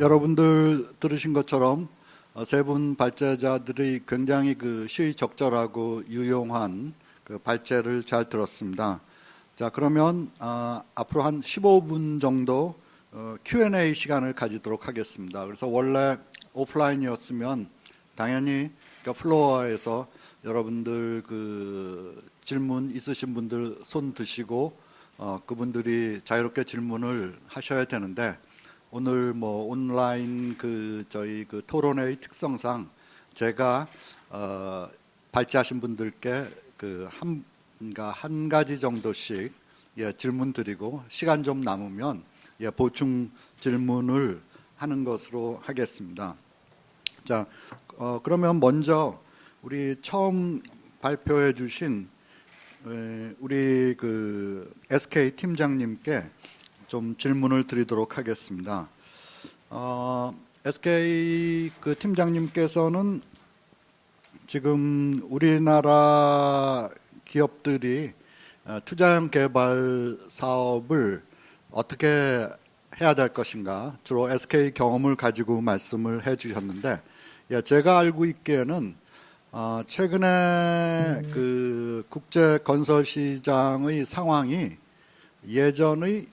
여러분들 들으신 것처럼 세 분 발제자들이 굉장히 시의적절하고 유용한 발제를 잘 들었습니다. 자, 그러면 앞으로 한 15분 정도 Q&A 시간을 가지도록 하겠습니다. 그래서 원래 오프라인이었으면 당연히 플로어에서 여러분들 질문 있으신 분들 손 드시고 그분들이 자유롭게 질문을 하셔야 되는데, 오늘 온라인 저희 토론회의 특성상 제가 발제하신 분들께 한 가지 정도씩 질문 드리고, 시간 좀 남으면 보충 질문을 하는 것으로 하겠습니다. 자, 그러면 먼저 우리 처음 발표해 주신 우리 SK 팀장님께 좀 질문을 드리도록 하겠습니다. SK 팀장님께서는 지금 우리나라 기업들이 투자형 개발 사업을 어떻게 해야 될 것인가, 주로 SK 경험을 가지고 말씀을 해주셨는데, 제가 알고 있기에는 최근에 국제 건설 시장의 상황이 예전의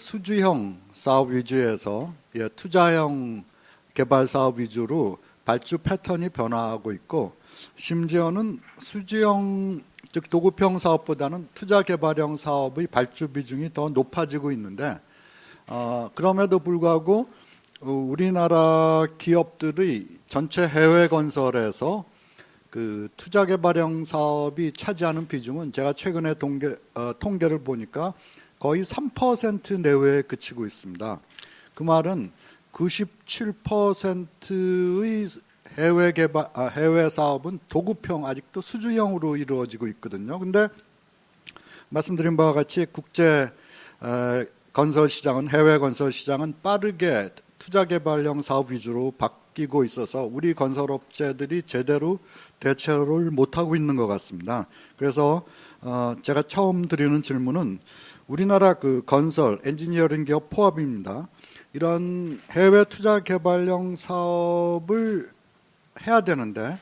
수주형 사업 위주에서 투자형 개발 사업 위주로 발주 패턴이 변화하고 있고, 심지어는 수주형 즉 도급형 사업보다는 투자 개발형 사업의 발주 비중이 더 높아지고 있는데, 그럼에도 불구하고 우리나라 기업들의 전체 해외 건설에서 투자 개발형 사업이 차지하는 비중은 제가 최근에 통계를 보니까 거의 3% 내외에 그치고 있습니다. 그 말은 97%의 해외 사업은 도급형, 아직도 수주형으로 이루어지고 있거든요. 근데 말씀드린 바와 같이 국제 건설 시장은, 해외 건설 시장은 빠르게 투자 개발형 사업 위주로 바뀌고 있어서 우리 건설업체들이 제대로 대처를 못하고 있는 것 같습니다. 그래서 제가 처음 드리는 질문은 우리나라 건설, 엔지니어링 기업 포함입니다. 이런 해외 투자 개발형 사업을 해야 되는데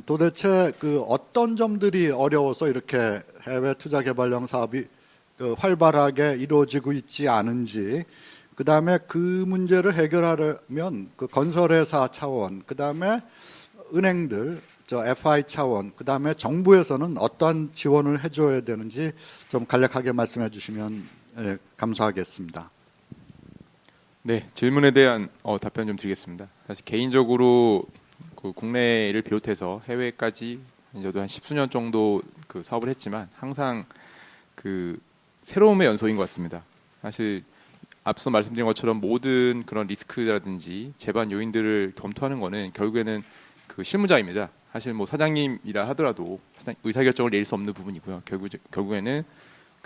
도대체 어떤 점들이 어려워서 이렇게 해외 투자 개발형 사업이 활발하게 이루어지고 있지 않은지, 그 다음에 그 문제를 해결하려면 건설회사 차원, 그 다음에 은행들, FI 차원, 그 다음에 정부에서는 어떠한 지원을 해줘야 되는지 좀 간략하게 말씀해 주시면 감사하겠습니다. 네, 질문에 대한 답변 좀 드리겠습니다. 사실 개인적으로 국내를 비롯해서 해외까지 저도 한 10수년 정도 사업을 했지만 항상 새로움의 연속인 것 같습니다. 사실 앞서 말씀드린 것처럼 모든 그런 리스크라든지 제반 요인들을 검토하는 것은 결국에는 실무자입니다. 사실 사장님이라 하더라도 의사결정을 내릴 수 없는 부분이고요. 결국에는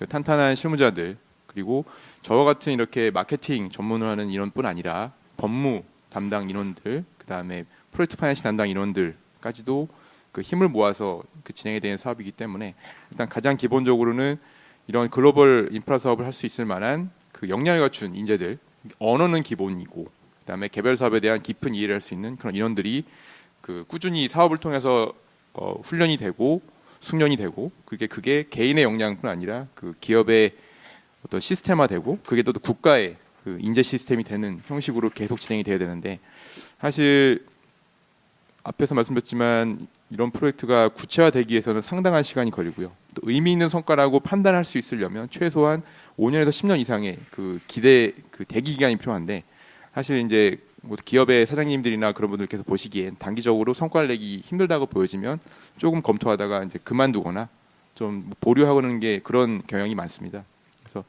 탄탄한 실무자들, 그리고 저와 같은 이렇게 마케팅 전문을 하는 인원뿐 아니라 법무 담당 인원들, 그 다음에 프로젝트 파이낸스 담당 인원들까지도 힘을 모아서 진행이 되는 사업이기 때문에, 일단 가장 기본적으로는 이런 글로벌 인프라 사업을 할 수 있을 만한 역량을 갖춘 인재들, 언어는 기본이고, 그 다음에 개별 사업에 대한 깊은 이해를 할 수 있는 그런 인원들이 꾸준히 사업을 통해서 훈련이 되고 숙련이 되고, 그게 개인의 역량뿐 아니라 기업의 어떤 시스템화되고, 그게 또 국가의 인재 시스템이 되는 형식으로 계속 진행이 돼야 되는데, 사실 앞에서 말씀드렸지만 이런 프로젝트가 구체화되기 위해서는 상당한 시간이 걸리고요. 또 의미 있는 성과라고 판단할 수 있으려면 최소한 5년에서 10년 이상의 대기 기간이 필요한데, 사실 이제 기업의 사장님들이나 그런 분들께서 보시기엔 단기적으로 성과를 내기 힘들다고 보여지면 조금 검토하다가 이제 그만두거나 좀 보류하는 게 그런 경향이 많습니다. 그래서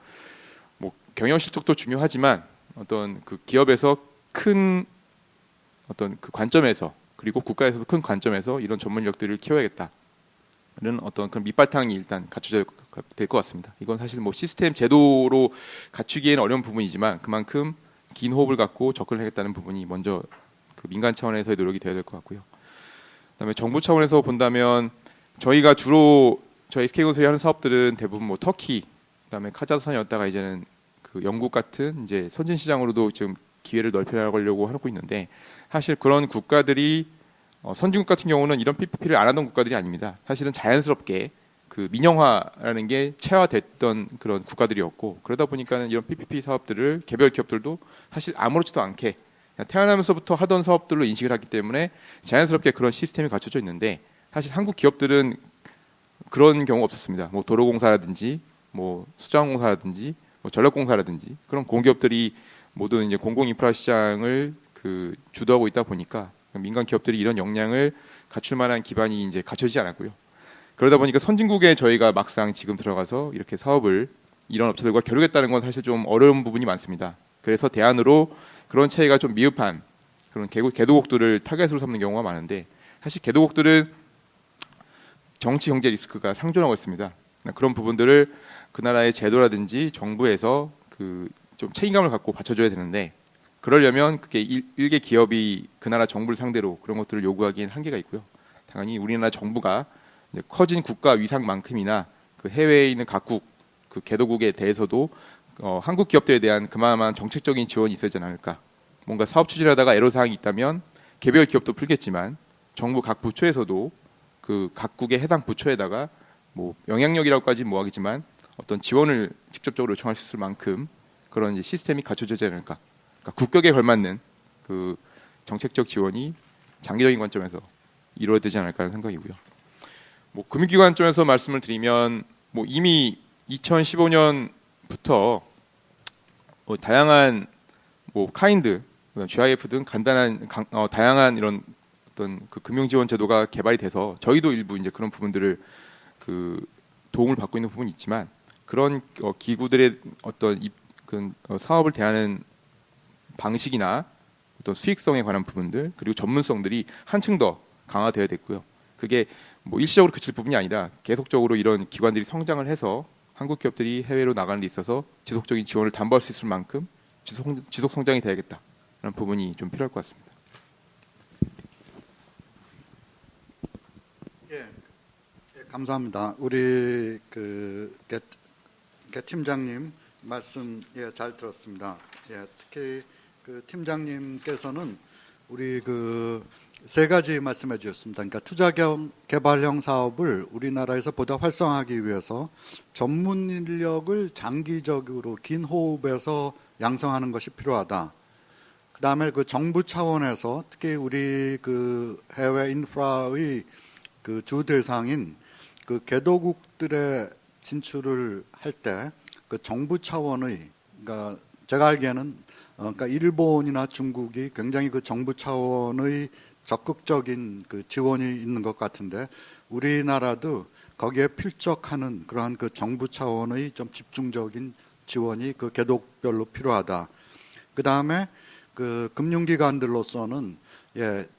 경영 실적도 중요하지만 어떤 기업에서 큰 어떤 관점에서, 그리고 국가에서도 큰 관점에서 이런 전문력들을 키워야겠다는 어떤 그런 밑바탕이 일단 갖춰져야 될 것 같습니다. 이건 사실 시스템 제도로 갖추기에는 어려운 부분이지만 그만큼 긴 호흡을 갖고 접근을 하겠다는 부분이 먼저 민간 차원에서의 노력이 되어야 될 것 같고요. 그다음에 정부 차원에서 본다면 저희가 주로 저희 SK건설이 하는 사업들은 대부분 터키, 그다음에 카자흐스탄이었다가 이제는 영국 같은 이제 선진 시장으로도 지금 기회를 넓혀나가려고 하고 있는데 사실 그런 국가들이 선진국 같은 경우는 이런 PPP를 안 하던 국가들이 아닙니다. 사실은 자연스럽게 그 민영화라는 게 체화됐던 그런 국가들이었고 그러다 보니까는 이런 PPP 사업들을 개별 기업들도 사실 아무렇지도 않게 그냥 태어나면서부터 하던 사업들로 인식을 하기 때문에 자연스럽게 그런 시스템이 갖춰져 있는데 사실 한국 기업들은 그런 경우가 없었습니다. 뭐 도로공사라든지 뭐 수자원공사라든지 뭐 전력공사라든지 그런 공기업들이 모든 이제 공공인프라 시장을 그 주도하고 있다 보니까 민간 기업들이 이런 역량을 갖출 만한 기반이 이제 갖춰지지 않았고요. 그러다 보니까 선진국에 저희가 막상 지금 들어가서 이렇게 사업을 이런 업체들과 겨루겠다는 건 사실 좀 어려운 부분이 많습니다. 그래서 대안으로 그런 차이가 좀 미흡한 그런 개도국들을 타겟으로 삼는 경우가 많은데 사실 개도국들은 정치 경제 리스크가 상존하고 있습니다. 그런 부분들을 그 나라의 제도라든지 정부에서 그 좀 책임감을 갖고 받쳐줘야 되는데 그러려면 그게 일개 기업이 그 나라 정부를 상대로 그런 것들을 요구하기엔 한계가 있고요. 당연히 우리나라 정부가 이제 커진 국가 위상만큼이나 그 해외에 있는 각국 그 개도국에 대해서도 한국 기업들에 대한 그만한 정책적인 지원이 있어야지 않을까. 뭔가 사업 추진하다가 애로사항이 있다면 개별 기업도 풀겠지만 정부 각 부처에서도 그 각국의 해당 부처에다가 뭐 영향력이라고까지 뭐하겠지만 어떤 지원을 직접적으로 요청할 수 있을 만큼 그런 이제 시스템이 갖춰지지 않을까. 그러니까 국격에 걸맞는 그 정책적 지원이 장기적인 관점에서 이루어지지 않을까 하는 생각이고요. 뭐 금융기관점에서 말씀을 드리면 뭐 이미 2015년부터 뭐 다양한 뭐 카인드, GIF 등 간단한 다양한 이런 어떤 그 금융 지원 제도가 개발이 돼서 저희도 일부 이제 그런 부분들을 그 도움을 받고 있는 부분이 있지만 그런 기구들의 어떤 사업을 대하는 방식이나 어떤 수익성에 관한 부분들 그리고 전문성들이 한층 더 강화되어야 됐고요. 그게 뭐 일시적으로 그칠 부분이 아니라 계속적으로 이런 기관들이 성장을 해서 한국 기업들이 해외로 나가는 데 있어서 지속적인 지원을 담보할 수 있을 만큼 지속 성장이 돼야겠다라는 부분이 좀 필요할 것 같습니다. 예, 감사합니다. 우리 개 팀장님 말씀 잘 들었습니다. 특히 그 팀장님께서는 우리 그 세 가지 말씀해 주셨습니다. 그러니까 투자형 개발형 사업을 우리나라에서 보다 활성화하기 위해서 전문 인력을 장기적으로 긴 호흡에서 양성하는 것이 필요하다. 그다음에 그 정부 차원에서 특히 우리 그 해외 인프라의 그 주 대상인 그 개도국들의 진출을 할 때 그 정부 차원의 그러니까 제가 알기에는 그러니까 일본이나 중국이 굉장히 그 정부 차원의 적극적인 그 지원이 있는 것 같은데 우리나라도 거기에 필적하는 그러한 그 정부 차원의 좀 집중적인 지원이 그 개도별로 필요하다. 그 다음에 그 금융기관들로서는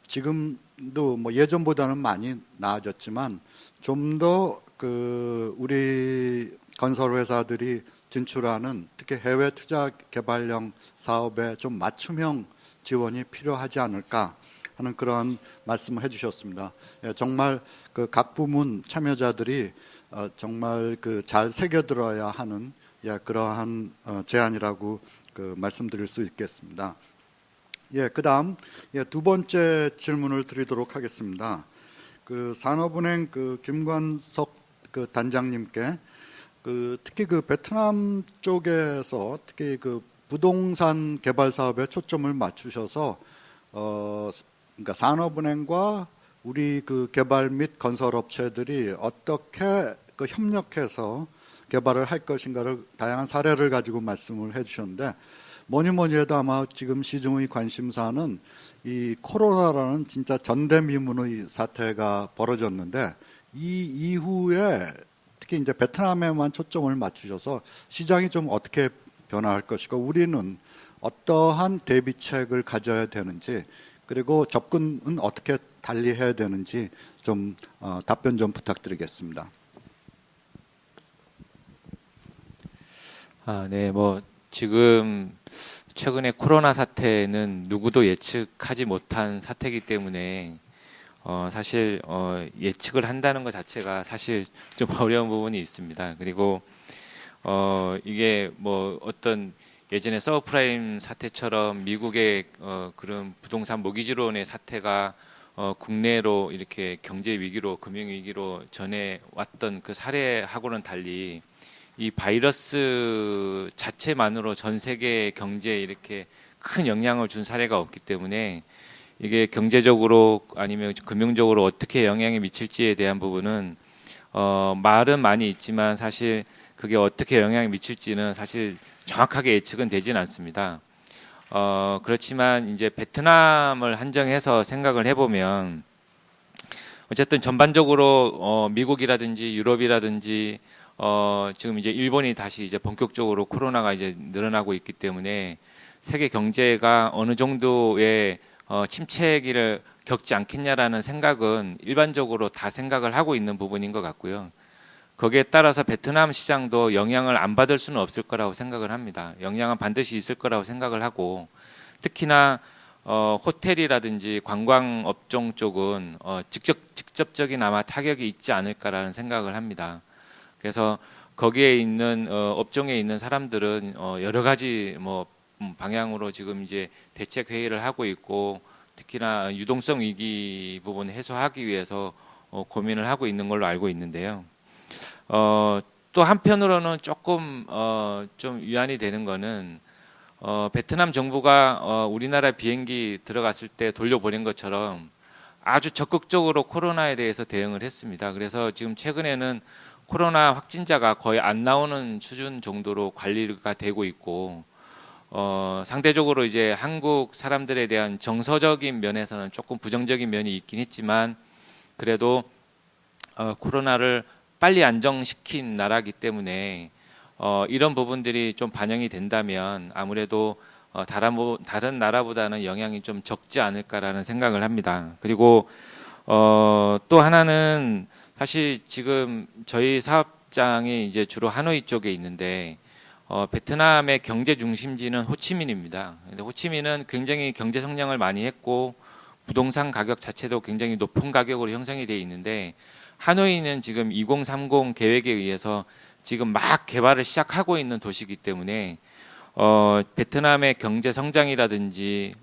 지금도 뭐 예전보다는 많이 나아졌지만 좀 더 그 우리 건설 회사들이 진출하는 특히 해외 투자 개발형 사업에 좀 맞춤형 지원이 필요하지 않을까 하는 그런 말씀을 해주셨습니다. 정말 그 각 부문 참여자들이 정말 그 잘 새겨들어야 하는 그러한 제안이라고 그 말씀드릴 수 있겠습니다. 그다음 두 번째 질문을 드리도록 하겠습니다. 그 산업은행 그 김관석 그 단장님께 특히 그 베트남 쪽에서 특히 그 부동산 개발 사업에 초점을 맞추셔서 그러니까 산업은행과 우리 그 개발 및 건설 업체들이 어떻게 그 협력해서 개발을 할 것인가를 다양한 사례를 가지고 말씀을 해주셨는데 뭐니 해도 아마 지금 시중의 관심사는 이 코로나라는 진짜 전대미문의 사태가 벌어졌는데 이 이후에 특히 이제 베트남에만 초점을 맞추셔서 시장이 좀 어떻게 변화할 것이고 우리는 어떠한 대비책을 가져야 되는지 그리고 접근은 어떻게 달리 해야 되는지 좀 답변 좀 부탁드리겠습니다. 네, 뭐 지금 최근에 코로나 사태는 누구도 예측하지 못한 사태이기 때문에 사실 예측을 한다는 것 자체가 사실 좀 어려운 부분이 있습니다. 그리고 이게 뭐 어떤 예전에 서브프라임 사태처럼 미국의 그런 부동산 모기지론의 사태가 국내로 이렇게 경제 위기로 금융 위기로 전해 왔던 그 사례하고는 달리 이 바이러스 자체만으로 전 세계 경제에 이렇게 큰 영향을 준 사례가 없기 때문에 이게 경제적으로 아니면 금융적으로 어떻게 영향이 미칠지에 대한 부분은 말은 많이 있지만 사실 그게 어떻게 영향이 미칠지는 사실 정확하게 예측은 되진 않습니다. 그렇지만 이제 베트남을 한정해서 생각을 해보면 어쨌든 전반적으로 미국이라든지 유럽이라든지 지금 이제 일본이 다시 이제 본격적으로 코로나가 이제 늘어나고 있기 때문에 세계 경제가 어느 정도의 침체기를 겪지 않겠냐라는 생각은 일반적으로 다 생각을 하고 있는 부분인 것 같고요. 거기에 따라서 베트남 시장도 영향을 안 받을 수는 없을 거라고 생각을 합니다. 영향은 반드시 있을 거라고 생각을 하고 특히나 호텔이라든지 관광 업종 쪽은 직접적인 아마 타격이 있지 않을까라는 생각을 합니다. 그래서 거기에 있는 업종에 있는 사람들은 여러 가지 뭐 방향으로 지금 이제 대책 회의를 하고 있고 특히나 유동성 위기 부분 해소하기 위해서 고민을 하고 있는 걸로 알고 있는데요. 또 한편으로는 조금 좀 위안이 되는 거는 베트남 정부가 우리나라 비행기 들어갔을 때 돌려보낸 것처럼 아주 적극적으로 코로나에 대해서 대응을 했습니다. 그래서 지금 최근에는 코로나 확진자가 거의 안 나오는 수준 정도로 관리가 되고 있고 상대적으로 이제 한국 사람들에 대한 정서적인 면에서는 조금 부정적인 면이 있긴 했지만 그래도 코로나를 빨리 안정시킨 나라이기 때문에 이런 부분들이 좀 반영이 된다면 아무래도 다른 나라보다는 영향이 좀 적지 않을까라는 생각을 합니다. 그리고 또 하나는 사실 지금 저희 사업장이 이제 주로 하노이 쪽에 있는데 베트남의 경제 중심지는 호치민입니다. 근데 호치민은 굉장히 경제 성장을 많이 했고 부동산 가격 자체도 굉장히 높은 가격으로 형성이 되어 있는데 하노이는 지금 2030 계획에 의해서 지금 막 개발을 시작하고 있는 도시이기 때문에 베트남의 경제 성장이라든지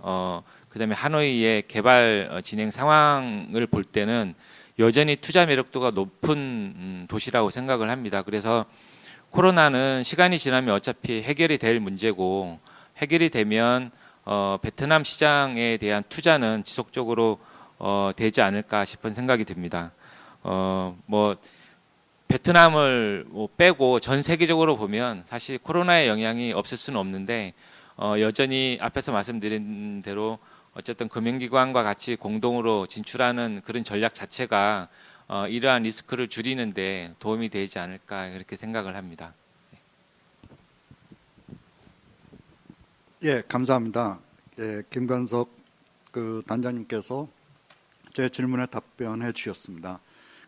그다음에 하노이의 개발 진행 상황을 볼 때는 여전히 투자 매력도가 높은 도시라고 생각을 합니다. 그래서 코로나는 시간이 지나면 어차피 해결이 될 문제고 해결이 되면 베트남 시장에 대한 투자는 지속적으로 되지 않을까 싶은 생각이 듭니다. 뭐 베트남을 빼고 전 세계적으로 보면 사실 코로나의 영향이 없을 수는 없는데 여전히 앞에서 말씀드린 대로 어쨌든 금융기관과 같이 공동으로 진출하는 그런 전략 자체가 이러한 리스크를 줄이는데 도움이 되지 않을까 그렇게 생각을 합니다. 예, 감사합니다. 예, 김관석 그 단장님께서 제 질문에 답변해 주셨습니다.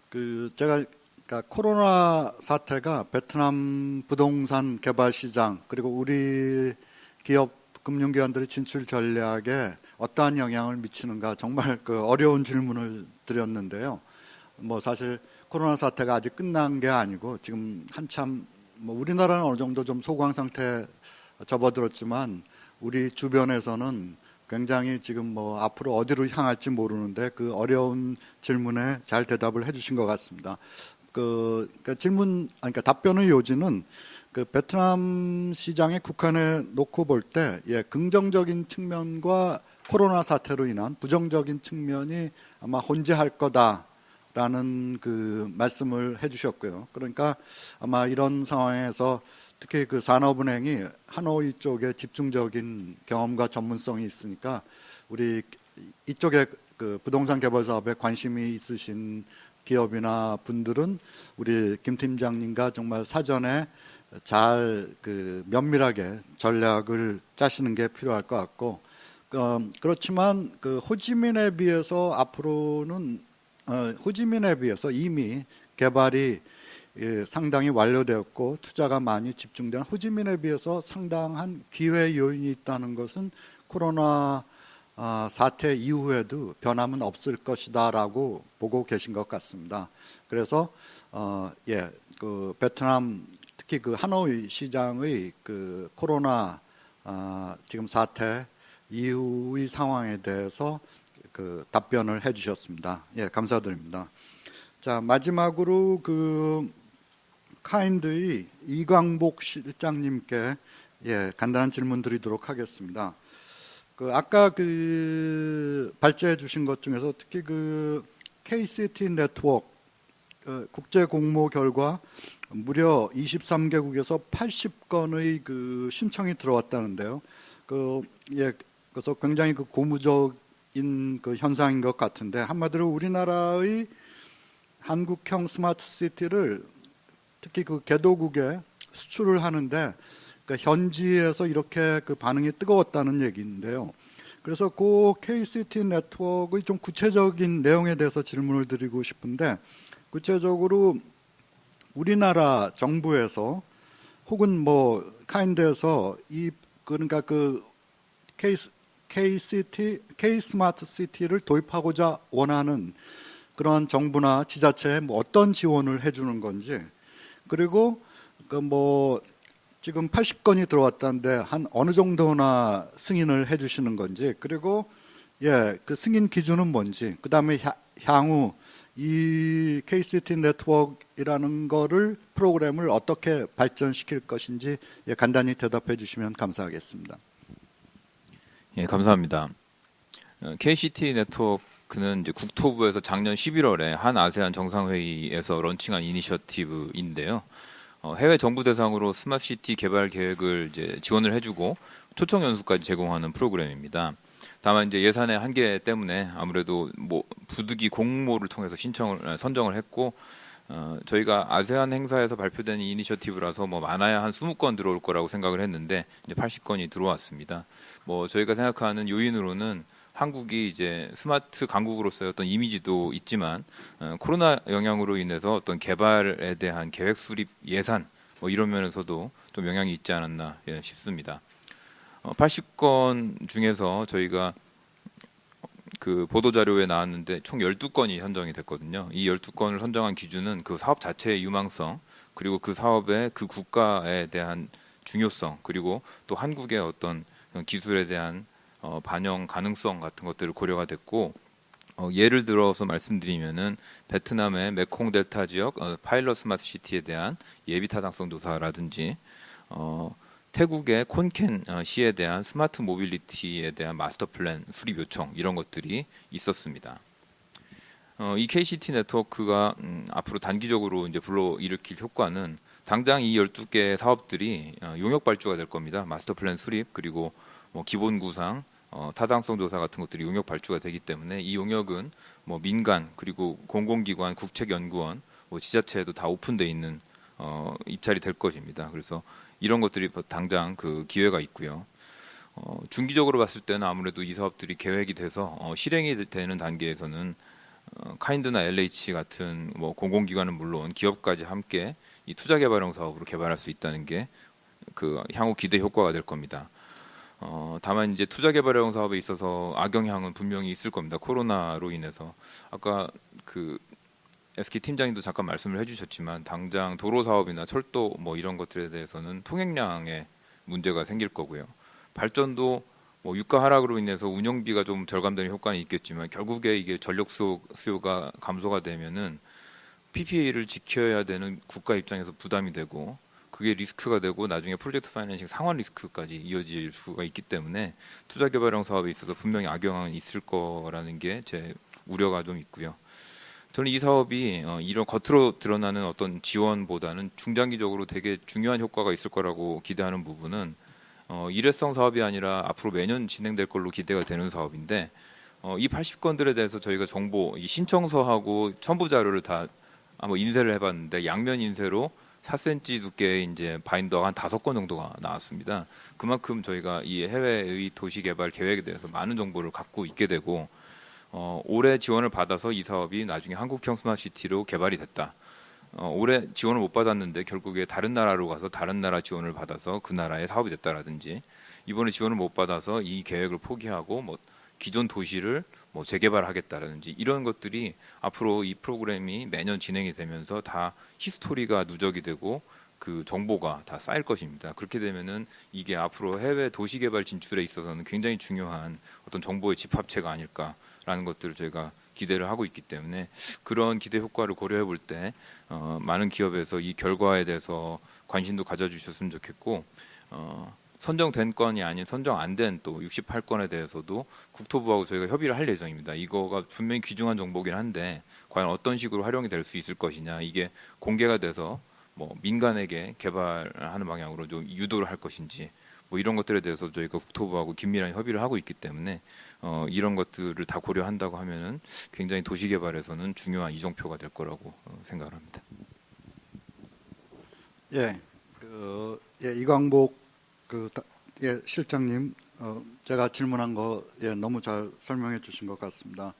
그러니까 코로나 사태가 베트남 부동산 개발 시장 그리고 우리 기업 금융기관들의 진출 전략에 어떠한 영향을 미치는가 정말 그 어려운 질문을 드렸는데요. 뭐 사실 코로나 사태가 아직 끝난 게 아니고 지금 한참 뭐 우리나라는 어느 정도 좀 소강 상태에 접어들었지만 우리 주변에서는 굉장히 지금 뭐 앞으로 어디로 향할지 모르는데 그 어려운 질문에 잘 대답을 해주신 것 같습니다. 그러니까 답변의 요지는 그 베트남 시장에 국한해 놓고 볼 때 긍정적인 측면과 코로나 사태로 인한 부정적인 측면이 아마 혼재할 거다라는 그 말씀을 해주셨고요. 그러니까 아마 이런 상황에서 특히 그 산업은행이 하노이 쪽에 집중적인 경험과 전문성이 있으니까 우리 이쪽에 그 부동산 개발 사업에 관심이 있으신 기업이나 분들은 우리 김 팀장님과 정말 사전에 잘 그 면밀하게 전략을 짜시는 게 필요할 것 같고 그렇지만 그 호지민에 비해서 앞으로는 호지민에 비해서 이미 개발이 상당히 완료되었고 투자가 많이 집중된 호지민에 비해서 상당한 기회 요인이 있다는 것은 코로나 사태 이후에도 변함은 없을 것이다라고 보고 계신 것 같습니다. 그래서 그 베트남 특히 그 하노이 시장의 그 코로나 지금 사태 이후의 상황에 대해서 그 답변을 해주셨습니다. 예, 감사드립니다. 자, 마지막으로 그 카인드의 이광복 실장님께 간단한 질문 드리도록 하겠습니다. 그 아까 그 발제해 주신 것 중에서 특히 그 KCT 네트워크 국제 공모 결과 무려 23개국에서 80건의 그 신청이 들어왔다는데요. 그래서 굉장히 그 고무적인 그 현상인 것 같은데, 한마디로 우리나라의 한국형 스마트 시티를 특히 그 개도국에 수출을 하는데 현지에서 이렇게 그 반응이 뜨거웠다는 얘기인데요. 그래서 그 KCT 네트워크의 좀 구체적인 내용에 대해서 질문을 드리고 싶은데, 구체적으로 우리나라 정부에서 혹은 뭐 카인드에서 그러니까 그 K 스마트 시티를 도입하고자 원하는 그런 정부나 지자체에 뭐 어떤 지원을 해주는 건지, 그리고 그 뭐 지금 80건이 들어왔다는데 한 어느 정도나 승인을 해주시는 건지, 그리고 그 승인 기준은 뭔지, 그 다음에 향후 이 KCT 네트워크라는 거를 프로그램을 어떻게 발전시킬 것인지 간단히 대답해 주시면 감사하겠습니다. 예, 감사합니다. KCT 네트워크는 이제 국토부에서 작년 11월에 한 아세안 정상회의에서 런칭한 이니셔티브인데요. 해외 정부 대상으로 스마트시티 개발 계획을 이제 지원을 해주고 초청 연수까지 제공하는 프로그램입니다. 다만 이제 예산의 한계 때문에 아무래도 뭐 부득이 공모를 통해서 선정을 했고, 저희가 아세안 행사에서 발표된 이니셔티브라서 뭐 많아야 한 20건 들어올 거라고 생각을 했는데 이제 80건이 들어왔습니다. 뭐 저희가 생각하는 요인으로는 한국이 이제 스마트 강국으로서의 어떤 이미지도 있지만 코로나 영향으로 인해서 어떤 개발에 대한 계획 수립 예산 뭐 이런 면에서도 좀 영향이 있지 않았나 싶습니다. 80건 중에서 저희가 그 보도자료에 나왔는데 총 12건이 선정이 됐거든요. 이 12건을 선정한 기준은 그 사업 자체의 유망성, 그리고 그 사업의 그 국가에 대한 중요성, 그리고 또 한국의 어떤 기술에 대한 반영 가능성 같은 것들을 고려가 됐고, 예를 들어서 말씀드리면은 베트남의 메콩 델타 지역 파일럿 스마트 시티에 대한 예비 타당성 조사라든지, 태국의 콘켄 시에 대한 스마트 모빌리티에 대한 마스터 플랜 수립 요청, 이런 것들이 있었습니다. 이 KCT 네트워크가 앞으로 단기적으로 이제 불러일으킬 효과는 당장 이 12개 사업들이 용역 발주가 될 겁니다. 마스터 플랜 수립, 그리고 뭐 기본 구상, 타당성 조사 같은 것들이 용역 발주가 되기 때문에 이 용역은 뭐 민간, 그리고 공공기관, 국책연구원, 뭐 지자체에도 다 오픈돼 있는 입찰이 될 것입니다. 그래서 이런 것들이 당장 그 기회가 있고요. 중기적으로 봤을 때는 아무래도 이 사업들이 계획이 돼서 실행이 되는 단계에서는 카인드나 LH 같은 뭐 공공기관은 물론 기업까지 함께 이 투자개발형 사업으로 개발할 수 있다는 게 그 향후 기대 효과가 될 겁니다. 다만 이제 투자개발형 사업에 있어서 악영향은 분명히 있을 겁니다. 코로나로 인해서. 아까 그 SK 팀장님도 잠깐 말씀을 해주셨지만 당장 도로 사업이나 철도 뭐 이런 것들에 대해서는 통행량에 문제가 생길 거고요. 발전도 뭐 유가 하락으로 인해서 운영비가 좀 절감되는 효과는 있겠지만 결국에 이게 전력 수요가 감소가 되면은 PPA를 지켜야 되는 국가 입장에서 부담이 되고, 그게 리스크가 되고 나중에 프로젝트 파이낸싱 상환 리스크까지 이어질 수가 있기 때문에 투자개발형 사업에 있어서 분명히 악영향은 있을 거라는 게 제 우려가 좀 있고요. 저는 이 사업이 이런 겉으로 드러나는 어떤 지원보다는 중장기적으로 되게 중요한 효과가 있을 거라고 기대하는 부분은 일회성 사업이 아니라 앞으로 매년 진행될 걸로 기대가 되는 사업인데, 이 80건들에 대해서 저희가 정보, 이 신청서하고 첨부 자료를 다 한번 인쇄를 해봤는데 양면 인쇄로 4cm 두께의 이제 바인더가 한 5건 정도가 나왔습니다. 그만큼 저희가 이 해외의 도시개발 계획에 대해서 많은 정보를 갖고 있게 되고, 올해 지원을 받아서 이 사업이 나중에 한국형 스마트시티로 개발이 됐다. 올해 지원을 못 받았는데 결국에 다른 나라로 가서 다른 나라 지원을 받아서 그 나라의 사업이 됐다라든지, 이번에 지원을 못 받아서 이 계획을 포기하고 뭐 기존 도시를 뭐 재개발하겠다라든지, 이런 것들이 앞으로 이 프로그램이 매년 진행이 되면서 다 히스토리가 누적이 되고 그 정보가 다 쌓일 것입니다. 그렇게 되면은 이게 앞으로 해외 도시 개발 진출에 있어서는 굉장히 중요한 어떤 정보의 집합체가 아닐까라는 것들을 저희가 기대를 하고 있기 때문에 그런 기대 효과를 고려해 볼 때 많은 기업에서 이 결과에 대해서 관심도 가져주셨으면 좋겠고 선정된 건이 아닌 선정 안 된 또 68건에 대해서도 국토부하고 저희가 협의를 할 예정입니다. 이거가 분명히 귀중한 정보긴 한데 과연 어떤 식으로 활용이 될 수 있을 것이냐, 이게 공개가 돼서 뭐 민간에게 개발하는 방향으로 좀 유도를 할 것인지 뭐 이런 것들에 대해서 저희가 국토부하고 긴밀한 협의를 하고 있기 때문에 이런 것들을 다 고려한다고 하면은 굉장히 도시 개발에서는 중요한 이정표가 될 거라고 생각을 합니다. 예, 이광복 실장님, 제가 질문한 거 너무 잘 설명해 주신 것 같습니다.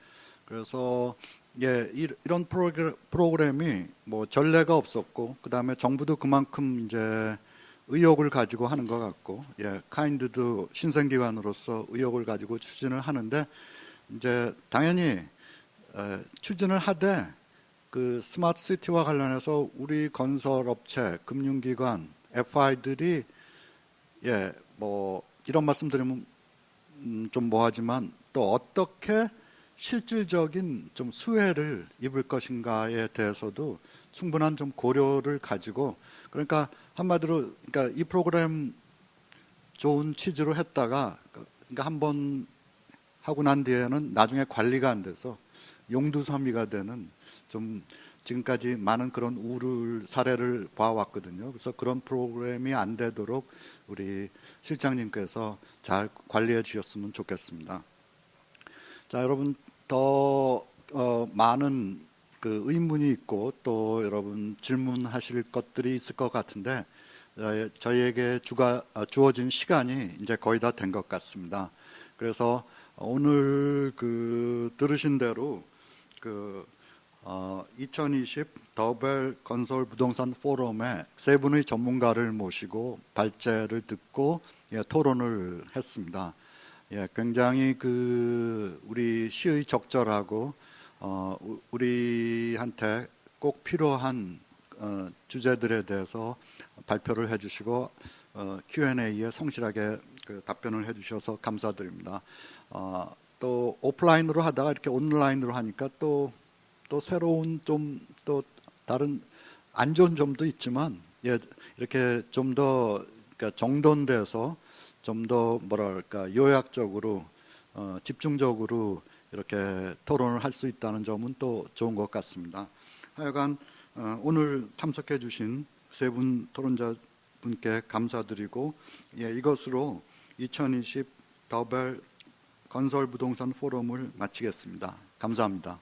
그래서 이런 프로그램이 뭐 전례가 없었고, 그 다음에 정부도 그만큼 이제 의욕을 가지고 하는 것 같고, 카인드도 신생기관으로서 의욕을 가지고 추진을 하는데, 이제 당연히 추진을 하되 그 스마트 시티와 관련해서 우리 건설업체, 금융기관, FI들이 뭐 이런 말씀드리면 좀 뭐하지만 또 어떻게 실질적인 좀 수혜를 입을 것인가에 대해서도 충분한 좀 고려를 가지고, 그러니까 한마디로 그러니까 이 프로그램 좋은 취지로 했다가 그러니까 한번 하고 난 뒤에는 나중에 관리가 안 돼서 용두섬이가 되는 좀 지금까지 많은 그런 우려 사례를 봐왔거든요. 그래서 그런 프로그램이 안 되도록 우리 실장님께서 잘 관리해 주셨으면 좋겠습니다. 자, 여러분 더 많은 그 의문이 있고 또 여러분 질문하실 것들이 있을 것 같은데 저희에게 주어진 시간이 이제 거의 다 된 것 같습니다. 그래서 오늘 그 들으신 대로 그 2020 더벨 건설 부동산 포럼에 세 분의 전문가를 모시고 발제를 듣고 토론을 했습니다. 굉장히 그 우리 시의 적절하고 우리한테 꼭 필요한 주제들에 대해서 발표를 해주시고 Q&A에 성실하게 그 답변을 해주셔서 감사드립니다. 또 오프라인으로 하다가 이렇게 온라인으로 하니까 또 새로운 좀 또 다른 안 좋은 점도 있지만 이렇게 좀 더 그러니까 정돈돼서 좀 더 뭐랄까 요약적으로 집중적으로 이렇게 토론을 할 수 있다는 점은 또 좋은 것 같습니다. 하여간 오늘 참석해 주신 세 분 토론자 분께 감사드리고 이것으로 2020 더벨 건설 부동산 포럼을 마치겠습니다. 감사합니다.